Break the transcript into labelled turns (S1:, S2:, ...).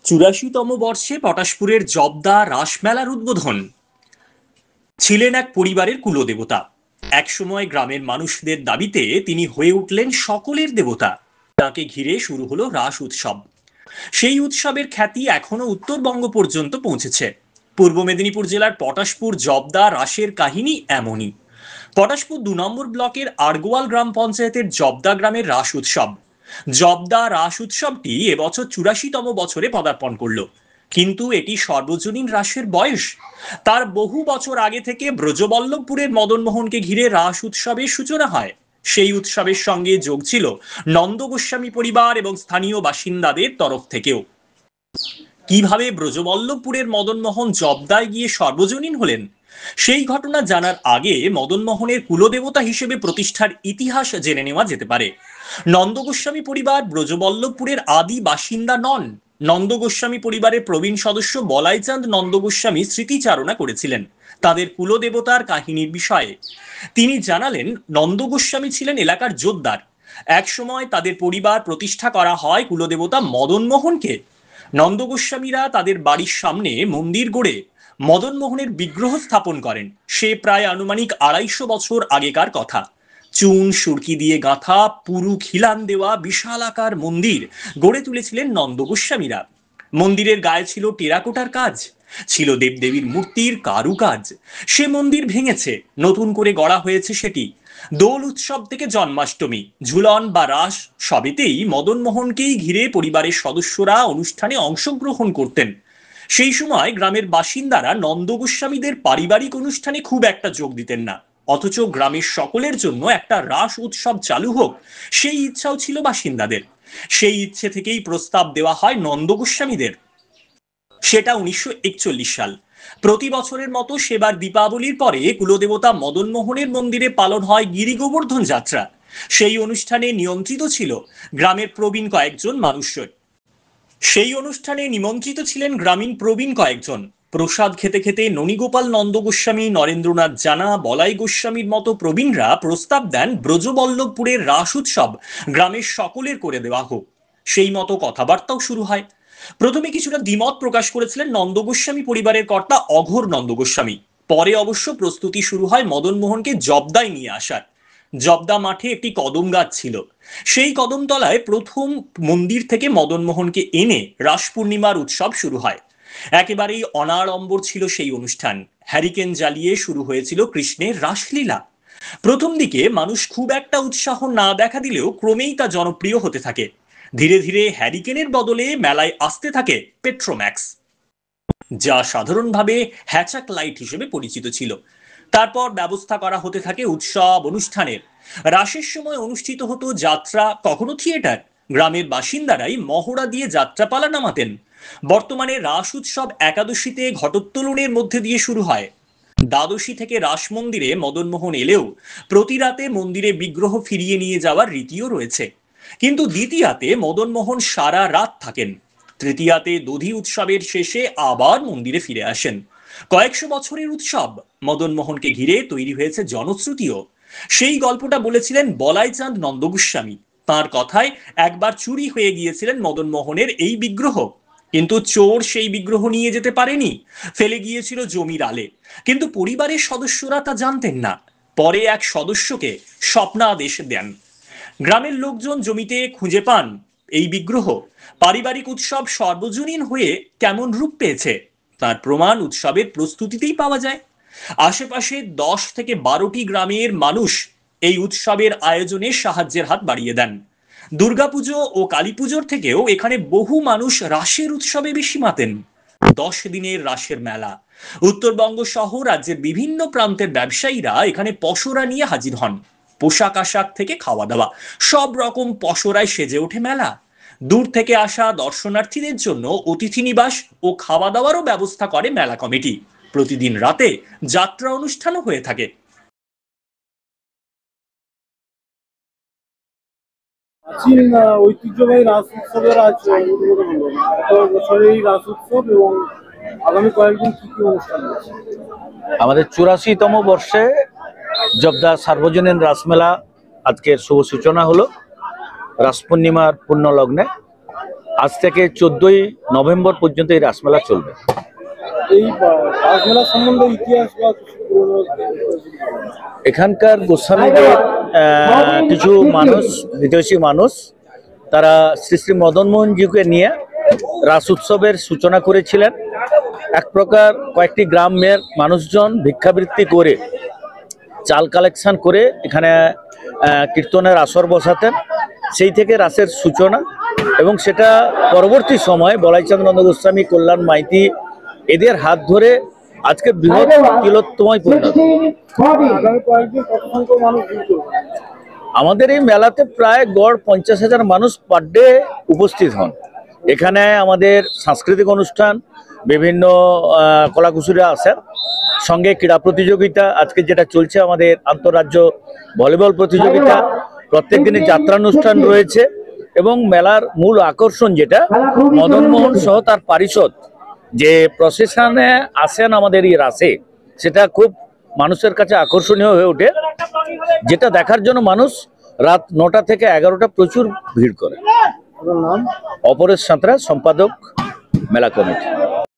S1: চুরাশিতম বর্ষে পটাশপুরের জবদা রাসমেলার উদ্বোধন। ছিলেন এক পরিবারের কুলদেবতা। একসময় গ্রামের মানুষদের দাবিতে তিনি হয়ে উঠলেন সকলের দেবতা। তাকে ঘিরে শুরু হলো রাস উৎসব। সেই উৎসবের খ্যাতি এখনো উত্তরবঙ্গ পর্যন্ত পৌঁছেছে। পূর্ব মেদিনীপুর জেলার পটাশপুর জবদা রাসের কাহিনী এমনই। পটাশপুর ২ নম্বর ব্লকের আড়গোয়াল গ্রাম পঞ্চায়েতের জবদা গ্রামের রাস উৎসব। জবদা রাস উৎসবটি এবছর ৮৪তম বছরে পদার্পণ করলো। কিন্তু এটি সর্বজনীন রাসের বয়স। তার বহু বছর আগে থেকে ব্রজবল্লভপুরের মদনমোহনকে ঘিরে রাস উৎসবের সূচনা হয়। সেই উৎসবের সঙ্গে যোগ ছিল নন্দ গোস্বামী পরিবার এবং স্থানীয় বাসিন্দাদের তরফ থেকেও। কিভাবে ব্রজবল্লভপুরের মদনমোহন জবদায় গিয়ে সর্বজনীন হলেন, সেই ঘটনা জানার আগে মদনমোহনের কুলদেবতা হিসেবে প্রতিষ্ঠার ইতিহাস জেনে নেওয়া যেতে পারে। নন্দ গোস্বামী পরিবার ব্রজবল্লভপুরের আদি বাসিন্দা নন। নন্দ গোস্বামী পরিবারের প্রবীণ সদস্য বলাইচাঁদ নন্দ গোস্বামী স্মৃতিচারণা করেছিলেন তাদের কুলদেবতার কাহিনীর বিষয়ে। তিনি জানালেন, নন্দ গোস্বামী ছিলেন এলাকার জোদ্দার। একসময় তাদের পরিবার প্রতিষ্ঠা করা হয় কুলদেবতা মদনমোহনকে। নন্দ গোস্বামীরা তাদের বাড়ির সামনে মন্দির গড়ে মদনমোহনের বিগ্রহ স্থাপন করেন। সে প্রায় আনুমানিক ২৫০ বছর আগেকার কথা। চুন সুরকি দিয়ে গাঁথা পুরু খিলান দেওয়া বিশাল আকার মন্দির গড়ে তুলেছিলেন নন্দ গোস্বামীরা। মন্দিরের গায়ে ছিল টেরাকোটার কাজ, ছিল দেবদেবীর মূর্তির কারুকাজ। সে মন্দির ভেঙেছে, নতুন করে গড়া হয়েছে সেটি। দোল উৎসব থেকে জন্মাষ্টমী, ঝুলন বা রাস সবেতেই মদনমোহনকেই ঘিরে পরিবারের সদস্যরা অনুষ্ঠানে অংশগ্রহণ করতেন। সেই সময় গ্রামের বাসিন্দারা নন্দ গোস্বামীদের পারিবারিক অনুষ্ঠানে খুব একটা যোগ দিতেন না, অথচ গ্রামের সকলের জন্য একটা রাস উৎসব চালু হোক সেই ইচ্ছাও ছিল বাসিন্দাদের। সেই ইচ্ছে থেকেই প্রস্তাব দেওয়া হয় নন্দ গোস্বামীদের। সেটা ১৯৪১ সাল। প্রতি বছরের মতো সেবার দীপাবলির পরে কুলদেবতা মদনমোহনের মন্দিরে পালন হয় গিরি গোবর্ধন যাত্রা। সেই অনুষ্ঠানে নিমন্ত্রিত ছিল গ্রামের প্রবীণ কয়েকজন মানুষজন। সেই অনুষ্ঠানে নিমন্ত্রিত ছিলেন গ্রামীণ প্রবীণ কয়েকজন। প্রসাদ খেতে খেতে ননীগোপাল নন্দ গোস্বামী, নরেন্দ্রনাথ জানা, বলাই গোস্বামীর মতো প্রবীণরা প্রস্তাব দেন ব্রজবল্লভপুরের রাস উৎসব গ্রামের সকলের করে দেওয়া হোক। সেই মতো কথাবার্তাও শুরু হয়। প্রথমে কিছুটা দ্বিমত প্রকাশ করেছিলেন নন্দ গোস্বামী পরিবারের কর্তা অঘোর নন্দ গোস্বামী। পরে অবশ্য প্রস্তুতি শুরু হয় মদনমোহনকে জবদায় নিয়ে আসার। জবদা মাঠে একটি কদম গাছ ছিল। সেই কদমতলায় প্রথম মন্দির থেকে মদনমোহনকে এনে রাস পূর্ণিমার উৎসব শুরু হয়। একেবারেই অনাড়ম্বর ছিল সেই অনুষ্ঠান। হ্যারিকেন জ্বালিয়ে শুরু হয়েছিল কৃষ্ণের রাসলীলা। প্রথম দিকে মানুষ খুব একটা উৎসাহ না দেখা দিলেও ক্রমেই তা জনপ্রিয় হতে থাকে। ধীরে ধীরে হ্যারিকেনের বদলে মেলায় আসতে থাকে পেট্রোম্যাক্স, যা সাধারণভাবে হ্যাচাক লাইট হিসেবে পরিচিত ছিল। তারপর ব্যবস্থা করা হতে থাকে উৎসব অনুষ্ঠানের। রাসের সময় অনুষ্ঠিত হতো যাত্রা, কখনো থিয়েটার। গ্রামের বাসিন্দারাই মহড়া দিয়ে যাত্রাপালা নামাতেন। বর্তমানে রাস উৎসব একাদশীতে ঘটোত্তোলনের মধ্যে দিয়ে শুরু হয়। দ্বাদশী থেকে রাস মন্দিরে মদনমোহন এলেও প্রতি রাতে মন্দিরে বিগ্রহ ফিরিয়ে নিয়ে যাওয়ার রীতিও রয়েছে। কিন্তু দ্বিতীয়াতে মদনমোহন সারা রাত থাকেন। তৃতীয়াতে দধি উৎসবের শেষে আবার মন্দিরে ফিরে আসেন। কয়েকশো বছরের উৎসব মদনমোহনকে ঘিরে তৈরি হয়েছে জনশ্রুতিও। সেই গল্পটা বলেছিলেন বলাইচাঁদ নন্দ গোস্বামী। তাঁর কথায় একবার চুরি হয়ে গিয়েছিলেন মদনমোহনের এই বিগ্রহ, কিন্তু চোর সেই বিগ্রহ নিয়ে যেতে পারেনি, ফেলে গিয়েছিল জমির আলে। কিন্তু পরিবারের সদস্যরা তা জানতেন না। পরে এক সদস্যকে স্বপ্নাদেশ দেন। গ্রামের লোকজন জমিতে খুঁজে পান এই বিগ্রহ। পারিবারিক উৎসব সর্বজনীন হয়ে কেমন রূপ পেয়েছে তার প্রমাণ উৎসবের প্রস্তুতিতেই পাওয়া যায়। আশেপাশে ১০ থেকে ১২টি গ্রামের মানুষ এই উৎসবের আয়োজনে সাহায্যের হাত বাড়িয়ে দেন। দুর্গাপুজো ও কালী পুজোর থেকেও এখানে বহু মানুষ রাসের উৎসবে বেশি মাতেন। ১০ দিনের রাসের মেলা। উত্তরবঙ্গ সহ রাজ্যের বিভিন্ন প্রান্তের ব্যবসায়ীরা এখানে পসরা নিয়ে হাজির হন। পোশাক আশাক থেকে খাওয়া দাওয়া সব রকম পসরায় সেজে ওঠে মেলা। দূর থেকে আসা দর্শনার্থীদের জন্য অতিথি নিবাস ও খাওয়া দাওয়ারও ব্যবস্থা করে মেলা কমিটি। প্রতিদিন রাতে যাত্রা অনুষ্ঠানও হয়ে থাকে।
S2: প্রাচীন ঐতিহ্যবাহী রাস উৎসবের আজ উদ্বোধন হলো। বছরের এই রাস উৎসব এবং আগামী কয়েকদিন কি কি অনুষ্ঠান আছে?
S3: আমাদের ৮৪তম বর্ষে জবদা সার্বজনীন রাসমেলা আজকের শুভ সূচনা হলো রাস পূর্ণিমার পূর্ণ লগ্নে। আজ থেকে 14ই নভেম্বর পর্যন্ত এই রাসমেলা চলবে।
S2: এই রাসমেলা সম্বন্ধে ইতিহাস বা কিছু পুরনো
S3: এখানকার গোস্বামীদের কিছু মানুষ, বিদেশি মানুষ, তারা শ্রী শ্রী মদনমোহনজিকে নিয়ে রাস উৎসবের সূচনা করেছিলেন। এক প্রকার কয়েকটি গ্রামের মানুষজন ভিক্ষাবৃত্তি করে চাল কালেকশন করে এখানে কীর্তনের আসর বসাতেন। সেই থেকে রাসের সূচনা, এবং সেটা পরবর্তী সময়ে বলাইচাঁদ গোস্বামী, কল্যাণ মাইতি এদের হাত ধরে আজকে বৃহৎ তিলোত্তমায় পরিণত।
S2: আগামী কয়েকদিন কত সংখ্যক মানুষ ভিড় করবে?
S3: আমাদের এই মেলাতে প্রায় গড় 50,000 মানুষ পার ডে উপস্থিত হন। এখানে আমাদের সাংস্কৃতিক অনুষ্ঠান, বিভিন্ন কলাকুশলীরা আসেন, সঙ্গে ক্রীড়া প্রতিযোগিতা, আজকে যেটা চলছে আমাদের আন্তঃরাজ্য ভলিবল প্রতিযোগিতা, প্রত্যেক দিনে যাত্রানুষ্ঠান রয়েছে, এবং মেলার মূল আকর্ষণ যেটা মদনমোহন সহ তার পারিষদ যে প্রসেশনে আসেন আমাদের এই রাসে, সেটা খুব মানুষের কাছে আকর্ষণীয় হয়ে ওঠে, যেটা দেখার জন্য মানুষ রাত 9টা থেকে 11টা প্রচুর ভিড় করে।
S2: আপনার নাম?
S3: অপরেশ সাঁতরা, সম্পাদক, মেলা কমিটি।